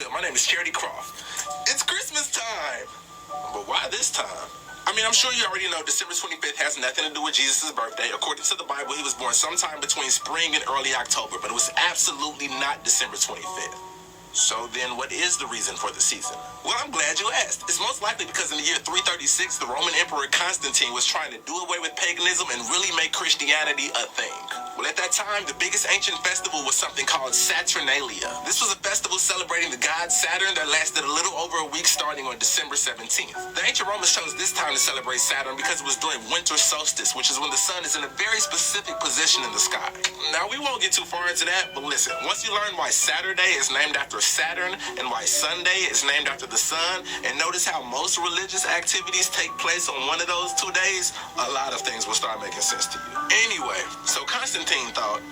My name is Charity Croft. It's Christmas time! But why this time? I mean, I'm sure you already know December 25th has nothing to do with Jesus' birthday. According to the Bible, he was born sometime between spring and early October, but it was absolutely not December 25th. So then what is the reason for the season? Well, I'm glad you asked. It's most likely because in the year 336, the Roman Emperor Constantine was trying to do away with paganism and really make Christianity a thing. Well, at that time, the biggest ancient festival was something called Saturnalia. This was a festival celebrating the god Saturn that lasted a little over a week starting on December 17th. The ancient Romans chose this time to celebrate Saturn because it was during winter solstice, which is when the sun is in a very specific position in the sky. Now, we won't get too far into that, but listen, once you learn why Saturday is named after Saturn and why Sunday is named after the sun, and notice how most religious activities take place on one of those 2 days, a lot of things will start making sense to you. Anyway, so Constantine thought,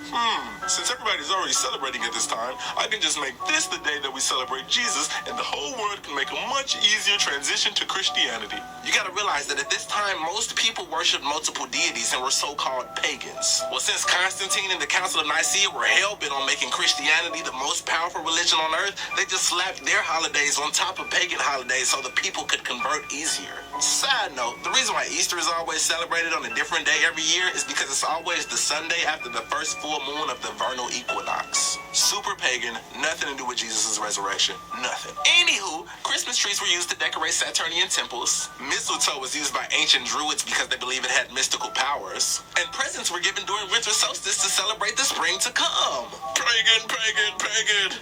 since everybody's already celebrating at this time, I can just make this the day that we celebrate Jesus, and the whole world can make a much easier transition to Christianity. You gotta realize that at this time, most people worshiped multiple deities and were so-called pagans. Well, since Constantine and the Council of Nicaea were hell-bent on making Christianity the most powerful religion on earth, they just slapped their holidays on top of pagan holidays so the people could convert easier. Side note, the reason why Easter is always celebrated on a different day every year is because it's always the Sunday after the first full moon of the vernal equinox. Super pagan, nothing to do with Jesus' resurrection, nothing. Anywho, Christmas trees were used to decorate Saturnian temples. Mistletoe was used by ancient druids because they believe it had mystical powers. And presents were given during winter solstice to celebrate the spring to come. Pagan, pagan, pagan.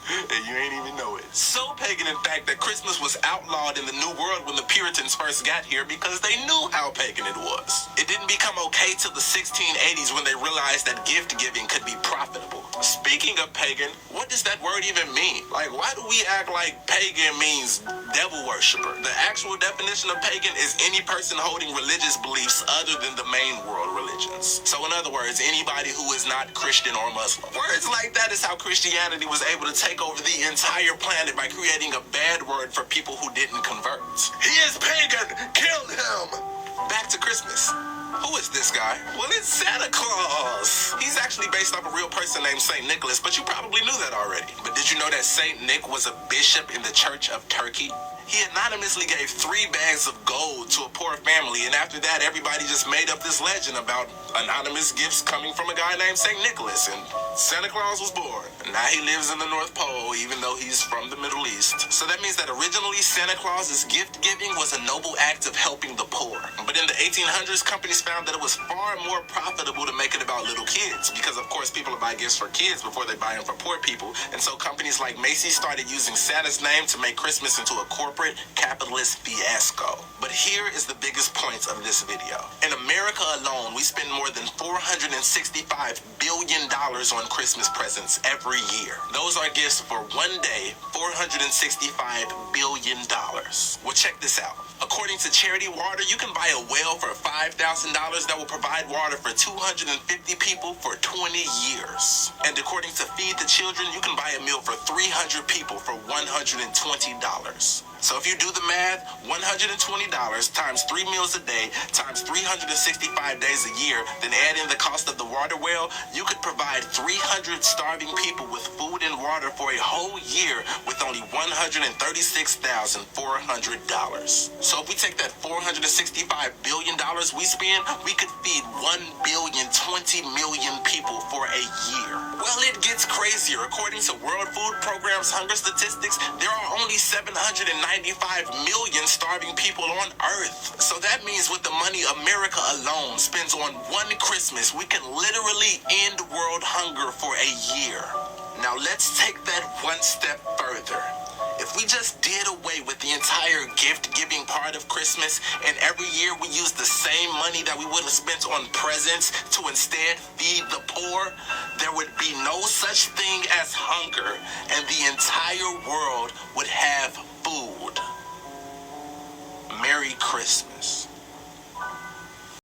And you ain't even know it. So pagan, in fact, that Christmas was outlawed in the New World when the Puritans first got here because they knew how pagan it was. It didn't become okay till the 1680s when they realized that gift giving could be profitable. Speaking of pagan, what does that word even mean? Like, why do we act like pagan means devil worshiper? The actual definition of pagan is any person holding religious beliefs other than the main world religions. So in other words, anybody who is not Christian or Muslim. Words like that is how Christianity was able to take over the entire planet by creating a bad word for people who didn't convert. He is pagan! Kill him! Back to Christmas. Who is this guy? Well, it's Santa Claus. He's actually based off a real person named St. Nicholas, but you probably knew that already. But did you know that St. Nick was a bishop in the Church of Turkey? He anonymously gave 3 bags of gold to a poor family, and after that, everybody just made up this legend about anonymous gifts coming from a guy named St. Nicholas, and Santa Claus was born. And now he lives in the North Pole, even though he's from the Middle East. So that means that originally Santa Claus's gift giving was a noble act of helping the poor. But in the 1800s, companies found that it was far more profitable to make it about little kids, because of course people buy gifts for kids before they buy them for poor people. And so companies like Macy's started using Santa's name to make Christmas into a corporate capitalist fiasco. But here is the biggest point of this video. In America alone, we spend more than $465 billion on Christmas presents every year. Those are gifts for one day, $465 billion. Well, check this out. According to Charity Water, you can buy a well for $5,000 that will provide water for 250 people for 20 years. And according to Feed the Children, you can buy a meal for 300 people for $120. So if you do the math, $120 times 3 meals a day times 365 days a year, then add in the cost of the water well, you could provide 300 starving people with food and water for a whole year with only $136,400. So if we take that $465 billion we spend, we could feed 1,020,000,000 people for a year. Well, it gets crazier. According to World Food Program's hunger statistics, there are only 795 million starving people on Earth. So that means with the money America alone spends on one Christmas, we can literally end world hunger for a year. Now let's take that one step further. If we just did away with the entire gift-giving part of Christmas, and every year we use the same money that we would have spent on presents to instead feed the poor, there would be no such thing as hunger, and the entire world would have food. Merry Christmas.